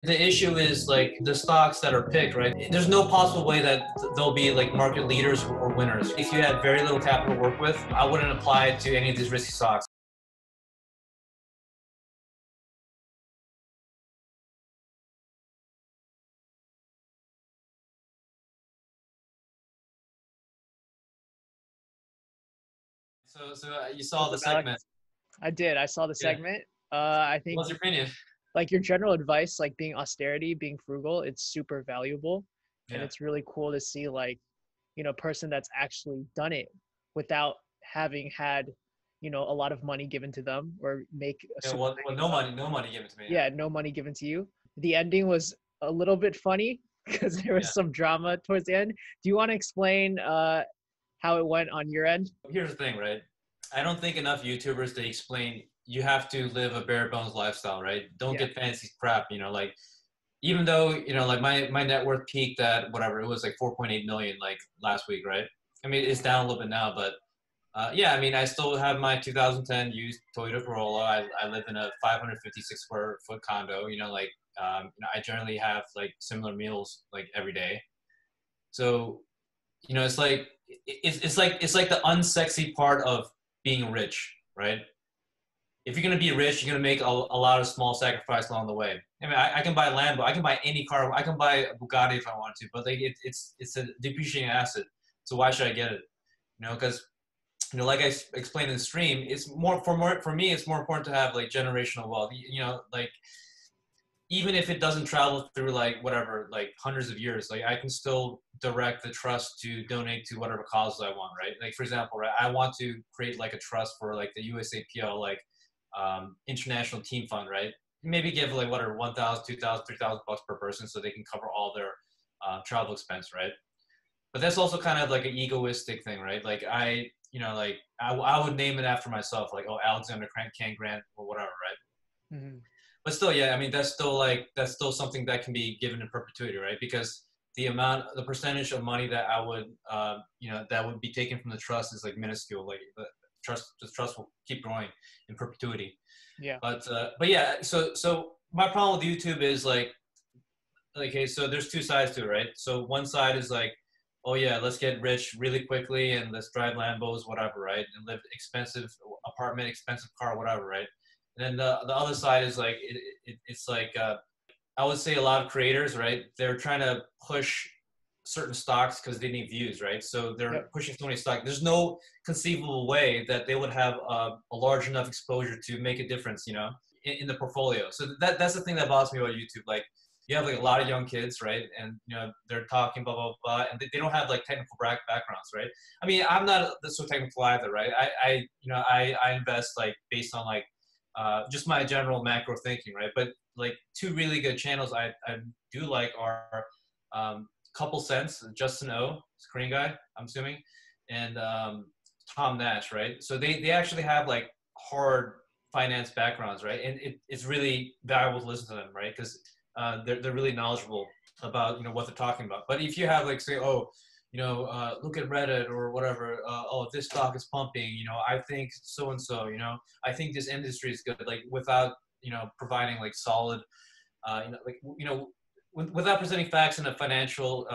The issue is like the stocks that are picked, right? There's no possible way that they'll be like market leaders or winners. If you had very little capital to work with, I wouldn't apply it to any of these risky stocks. So you saw What's the up, Alex? segment. I did. I saw the Yeah. segment. I think What's your opinion? like your general advice, like being austerity, being frugal, it's super valuable. And Yeah. it's really cool to see like, a person that's actually done it without having had, a lot of money given to them or make a Yeah. super Well, big no money given to me. yeah, no money given to you. The ending was a little bit funny because there Yeah. was some drama towards the end. Do you want to explain how it went on your end? Here's the thing, right? I don't think enough YouTubers they explain you have to live a bare bones lifestyle, right? Don't Yeah. get fancy crap, like even though, like my net worth peaked at whatever, it was like 4.8 million like last week, right? I mean, it's down a little bit now, but yeah, I mean, I still have my 2010 used Toyota Corolla. I live in a 556 square foot condo, I generally have like similar meals like every day. So, it's like it's like the unsexy part of being rich, right? If you're gonna be rich, you're gonna make a lot of small sacrifices along the way. I mean, I can buy a Lambo, I can buy any car, I can buy a Bugatti if I want to, but like it's a depreciating asset. So why should I get it? Because like I explained in the stream, it's more for me. It's more important to have like generational wealth. Like even if it doesn't travel through like whatever, like hundreds of years, like I can still direct the trust to donate to whatever causes I want, right? Like for example, right, I want to create like a trust for like the USAPL, like international team fund, right? Maybe give like whatever 1,000, 2,000, 3,000 bucks per person, so they can cover all their travel expense, right? But that's also kind of like an egoistic thing, right? Like I would name it after myself, like, oh, Alexander Can Grant or whatever, right? Hmm. But still, yeah, I mean, that's still something that can be given in perpetuity, right? Because the percentage of money that I would, that would be taken from the trust is like minuscule. Like the trust will keep growing in perpetuity. Yeah. But yeah, so my problem with YouTube is like, okay, so there's two sides to it, right? So one side is like, oh yeah, let's get rich really quickly and let's drive Lambos, whatever, right? And live expensive apartment, expensive car, whatever, right? And then the other side is like it's like I would say a lot of creators, right? They're trying to push certain stocks because they need views, right? So they're Yep. pushing so many stocks. There's no conceivable way that they would have a large enough exposure to make a difference, in the portfolio. So that's the thing that bothers me about YouTube. Like you have like a lot of young kids, right? And they're talking blah blah blah, and they don't have like technical backgrounds, right? I mean, I'm not so technical either, right? I invest like based on like just my general macro thinking, right? But like two really good channels I do like are Couple Cents, Justin O, it's a Korean guy, I'm assuming, and Tom Nash, right? So they actually have like hard finance backgrounds, right? And it's really valuable to listen to them, right? Because they're really knowledgeable about what they're talking about. But if you have like say, oh, look at Reddit or whatever. Oh, this stock is pumping. I think so and so. I think this industry is good. Like without providing like solid, without presenting facts in a financial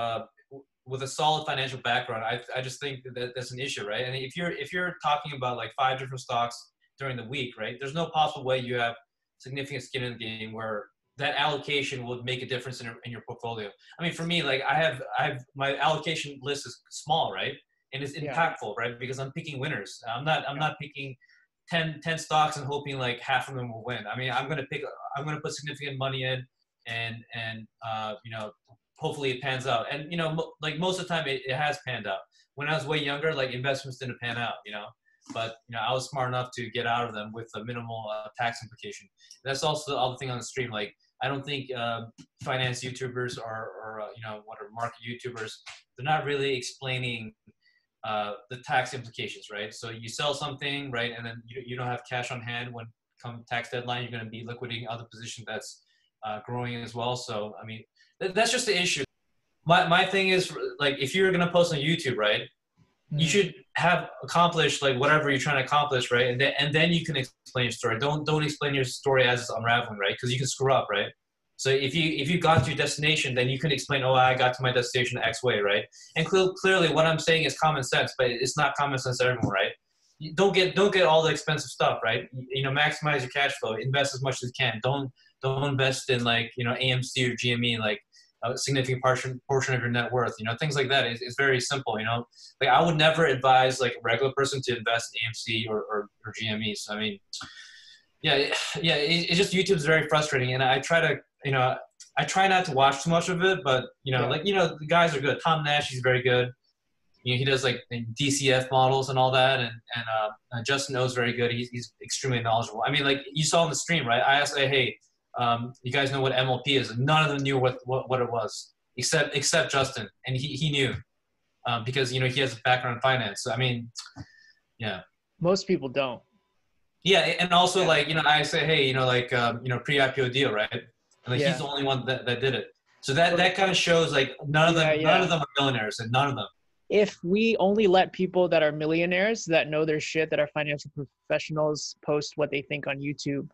with a solid financial background, I just think that that's an issue, right? And if you're talking about like five different stocks during the week, right? There's no possible way you have significant skin in the game where that allocation would make a difference in your portfolio. I mean, for me, like I have my allocation list is small, right? And it's Yeah. impactful, right? Because I'm picking winners. I'm Yeah. not picking 10 stocks and hoping like half of them will win. I mean, I'm gonna put significant money in, and hopefully it pans out. And like most of the time it has panned out. When I was way younger, like investments didn't pan out, but I was smart enough to get out of them with a minimal tax implication. That's also the other thing on the stream. Like I don't think finance YouTubers or what are market YouTubers, they're not really explaining the tax implications, right? So you sell something, right, and then you don't have cash on hand when come tax deadline. You're going to be liquidating other position that's growing as well. So I mean, that's just the issue. My thing is like if you're going to post on YouTube, right, you Mhm. should have accomplished like whatever you're trying to accomplish, right, and then you can explain your story. Don't explain your story as it's unraveling, right, because you can screw up, right. So if you got to your destination, then you can explain, oh, I got to my destination X way, right? And clearly, what I'm saying is common sense, but it's not common sense to everyone, right? You don't get all the expensive stuff, right? You know, maximize your cash flow, invest as much as you can. Don't invest in like, you know, AMC or GME, like a significant portion of your net worth. You know, things like that. It's very simple. You know, like I would never advise like a regular person to invest in AMC or GME. So I mean, yeah, it's just YouTube's very frustrating, and I try to, you know, I try not to watch too much of it, but you know, like, you know, the guys are good. Tom Nash, he's very good. You know, he does like DCF models and all that, and Justin O's very good. He's extremely knowledgeable. I mean, like you saw on the stream, right? I asked, hey, you guys know what MLP is? And none of them knew what it was, except Justin, and he knew because, you know, he has a background in finance. So I mean, yeah. Most people don't. Yeah, and also like, you know, I say, hey, you know, like you know, pre-IPO deal, right? And like he's the only one that did it. So that kind of shows like none of them are millionaires, and none of them. If we only let people that are millionaires, that know their shit, that are financial professionals, post what they think on YouTube,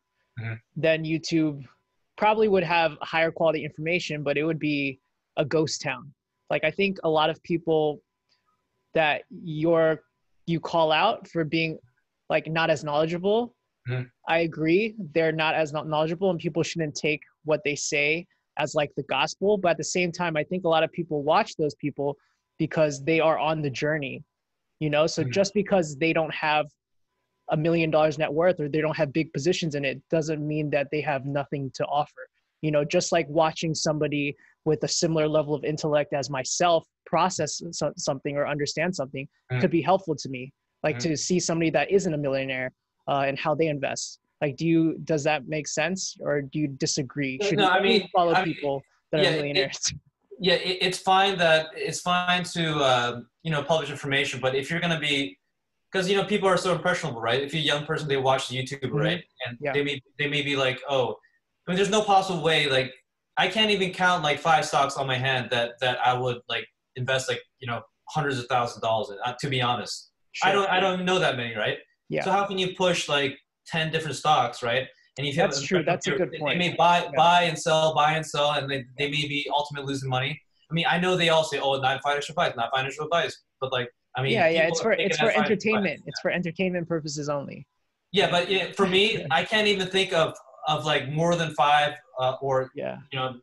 then YouTube probably would have higher quality information, but it would be a ghost town. Like I think a lot of people that you call out for being like not as knowledgeable, I agree, they're not as knowledgeable, and people shouldn't take what they say as like the gospel. But at the same time, I think a lot of people watch those people because they are on the journey, you know? So just because they don't have $1 million net worth or they don't have big positions in it doesn't mean that they have nothing to offer. You know, just like watching somebody with a similar level of intellect as myself process something or understand something could be helpful to me. Like to see somebody that isn't a millionaire and how they invest. Like, does that make sense, or do you disagree? Should you follow people that are millionaires? It's fine to you know, publish information, but if you're gonna be, because you know, people are so impressionable, right? If you're a young person, they watch the YouTube, right? And they may be like, oh, I mean, there's no possible way. Like, I can't even count like 5 stocks on my hand that I would like invest like, you know, hundreds of thousands of dollars in. To be honest. Sure. I don't know that many, right? Yeah. So how can you push like 10 different stocks, right? And if you that's true. That's a good point. They may buy and sell, and they may be ultimately losing money. I mean, I know they all say, "Oh, not financial advice, not financial advice," but like, I mean, it's for entertainment. It's for entertainment purposes only. Yeah, but for me, I can't even think of like more than 5 or you know,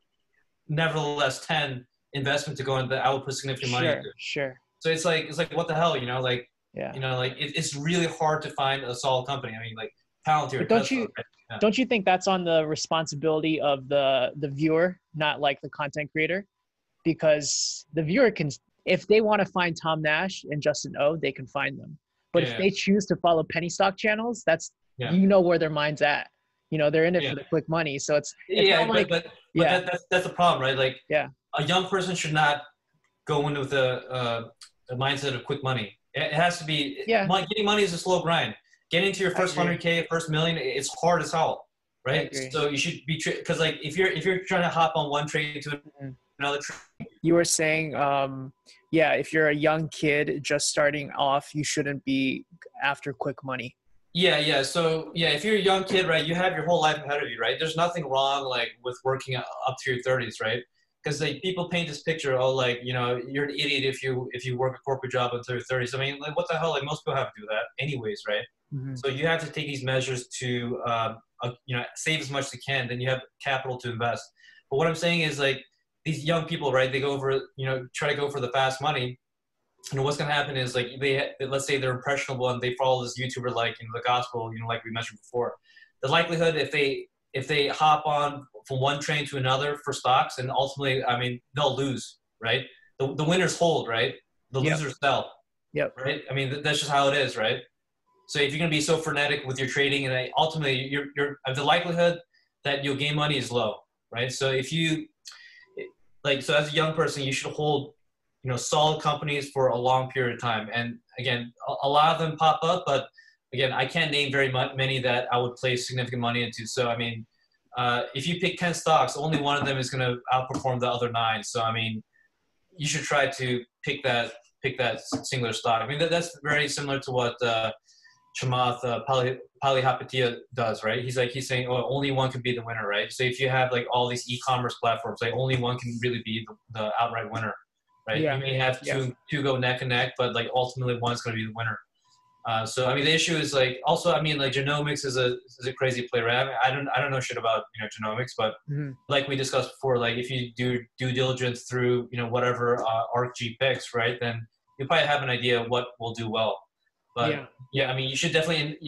nevertheless 10 investment to go in that I would put significant money into. Sure. So it's like what the hell, you know, like. You know, like it's really hard to find a solid company. I mean, like Palantir. But don't you think that's on the responsibility of the viewer, not like the content creator? Because the viewer can, if they want to find Tom Nash and Justin O, they can find them. But if they choose to follow penny stock channels, that's you know where their mind's at. You know, they're in it for the quick money. So it's that's the problem, right? Like a young person should not go in with a mindset of quick money. It has to be, getting money is a slow grind. Getting to your first 100K, first million, it's hard as hell, right? So you should be, because like if you're trying to hop on one trade to another trade. You were saying, if you're a young kid just starting off, you shouldn't be after quick money. Yeah. So if you're a young kid, right, you have your whole life ahead of you, right? There's nothing wrong like with working up to your 30s, right? Because like people paint this picture, oh, like, you know, you're an idiot if you work a corporate job until your 30s. I mean, like, what the hell? Like, most people have to do that anyways, right? So you have to take these measures to, you know, save as much as you can. Then you have capital to invest. But what I'm saying is, like, these young people, right? They go over, you know, try to go for the fast money. And what's gonna happen is, like, let's say they're impressionable and they follow this YouTuber, like, you know, the gospel, you know, like we mentioned before. The likelihood if they hop on from one train to another for stocks, and ultimately, I mean, they'll lose, right? The winners hold, right? The losers sell. Right? I mean, that's just how it is, right? So if you're going to be so frenetic with your trading, and ultimately you're the likelihood that you'll gain money is low, right? So if you, like, so as a young person, you should hold, you know, solid companies for a long period of time. And again, a lot of them pop up, but again, I can't name very many that I would place significant money into. So, I mean, if you pick 10 stocks, only one of them is going to outperform the other 9. So, I mean, you should try to pick that singular stock. I mean, that's very similar to what Chamath Palihapitiya does, right? He's saying, oh, only one can be the winner, right? So if you have like all these e-commerce platforms, like only one can really be the outright winner, right? Yeah. You may have two go neck and neck, but like ultimately one's going to be the winner. So I mean, the issue is like also, I mean, like genomics is a crazy play, right? I mean, I don't know shit about genomics, but like we discussed before, like if you do due diligence through whatever ArcG picks, right, then you probably have an idea of what will do well. But I mean, you should definitely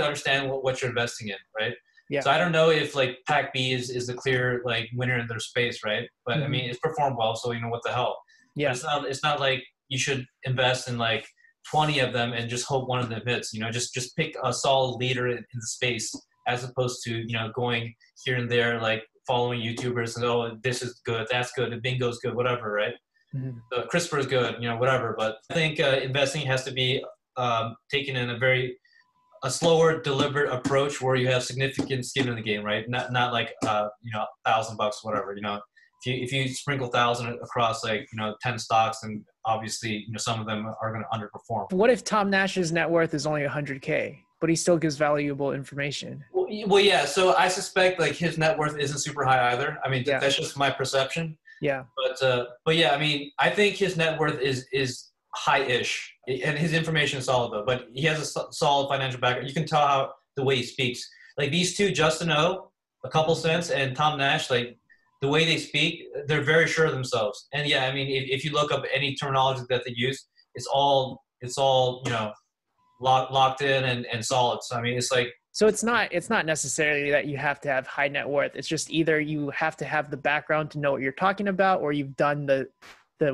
understand what you're investing in, right? Yeah. So I don't know if like Pac B is the clear like winner in their space, right? But I mean, it's performed well, so what the hell? Yeah. But it's not like you should invest in like 20 of them and just hope one of them hits. Just pick a solid leader in the space, as opposed to going here and there, like following YouTubers and, oh, this is good, that's good, the bingo's good, whatever, right? The CRISPR is good, whatever. But I think investing has to be taken in a slower, deliberate approach where you have significant skin in the game, right? Not like $1,000, whatever. If you sprinkle 1,000 across like 10 stocks, then obviously some of them are going to underperform. What if Tom Nash's net worth is only 100K, but he still gives valuable information? Well, yeah. So I suspect like his net worth isn't super high either. I mean, that's just my perception. Yeah. But yeah, I mean, I think his net worth is high-ish, and his information is solid though. But he has a solid financial background. You can tell how the way he speaks. Like these two, Justin O, a couple cents, and Tom Nash, like the way they speak, they're very sure of themselves. And yeah, I mean, if you look up any terminology that they use, it's all locked in and solid. So I mean, it's like. So it's not necessarily that you have to have high net worth. It's just either you have to have the background to know what you're talking about, or you've done the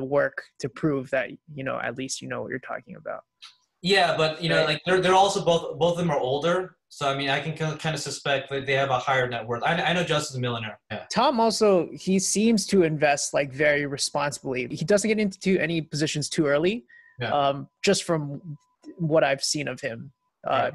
work to prove that at least what you're talking about. Yeah, but like they're also both of them are older. So I mean, I can kind of suspect that they have a higher net worth. I know Justin's a millionaire. Yeah. Tom also, he seems to invest like very responsibly. He doesn't get into any positions too early. Yeah. Just from what I've seen of him.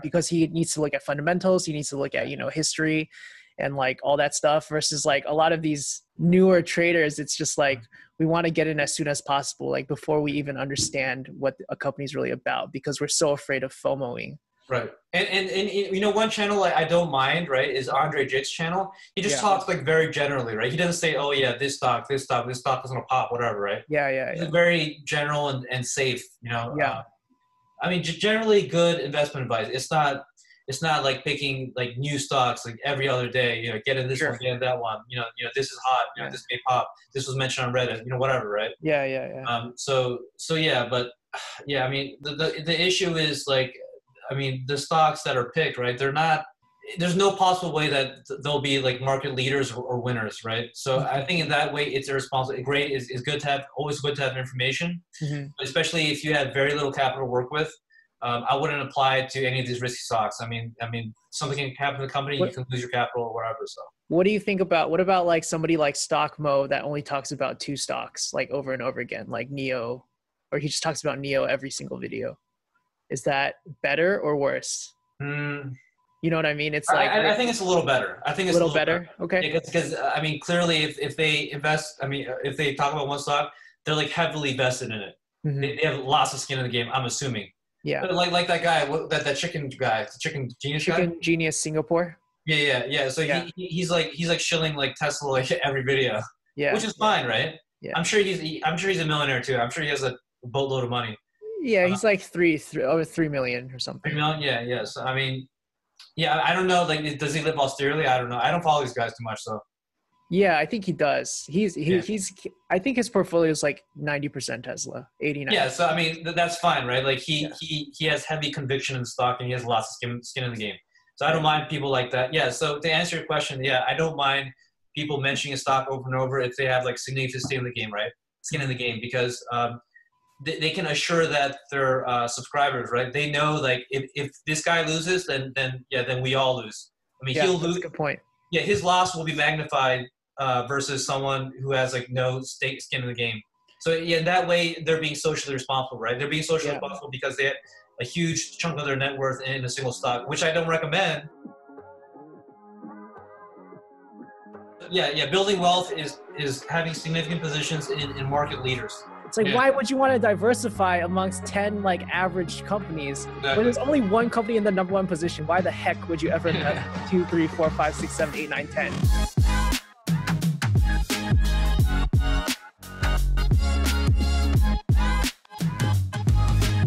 Because he needs to look at fundamentals, he needs to look at history and like all that stuff, versus like a lot of these newer traders, it's just like we want to get in as soon as possible, like before we even understand what a company's really about, because we're so afraid of FOMOing. Right. And one channel I don't mind, right, is Andre Jit's channel. He just talks like very generally, right? He doesn't say, oh yeah, this stock is gonna pop, whatever, right? It's very general and safe, I mean, generally good investment advice. It's not like picking like new stocks like every other day. Get in this one, get in that one. This is hot. This may pop. This was mentioned on Reddit. Whatever, right? Yeah. So yeah, but yeah, I mean, the issue is like, I mean, the stocks that are picked, right? They're not. There's no possible way that they'll be like market leaders or winners, right? So I think in that way, it's irresponsible. Great is good to have, always good to have information, especially if you have very little capital to work with. I wouldn't apply it to any of these risky stocks. I mean, something can happen to the company, you can lose your capital or whatever. So what do you think about, what about like somebody like Stockmo that only talks about two stocks like over and over again, like Neo, or he just talks about Neo every single video? Is that better or worse? You know what I mean? It's like I think it's a little better. I think it's a little better. Okay. Because I mean, clearly, if they invest, I mean, if they talk about one stock, they're like heavily vested in it. They have lots of skin in the game. I'm assuming. Yeah. But like that guy, that chicken guy, the chicken genius guy. Chicken Genius Singapore. Yeah. So he's like shilling like Tesla like every video. Yeah. Which is fine, right? Yeah. I'm sure he's a millionaire too. I'm sure he has a boatload of money. Yeah, he's like over 3 million or something. 3 million. Yeah. So I mean. Yeah, I don't know. Like, does he live austerely? I don't know. I don't follow these guys too much, so. Yeah, I think he does. He's. I think his portfolio is like 90% Tesla, 89%. Yeah, so I mean that's fine, right? Like he has heavy conviction in the stock and he has lots of skin in the game. So I don't mind people like that. Yeah. So to answer your question, yeah, I don't mind people mentioning a stock over and over if they have like significant skin in the game, right? Skin in the game, because they can assure that their subscribers, right? They know like if this guy loses, then we all lose. I mean, he'll lose. That's a good point. Yeah, his loss will be magnified versus someone who has like no skin in the game. So yeah, in that way, they're being socially responsible, right? They're being socially responsible because they have a huge chunk of their net worth in a single stock, which I don't recommend. Yeah. Building wealth is having significant positions in market leaders. It's like, why would you want to diversify amongst 10 like average companies when there's only one company in the #1 position? Why the heck would you ever invest 2, 3, 4, 5, 6, 7, 8, 9, 10?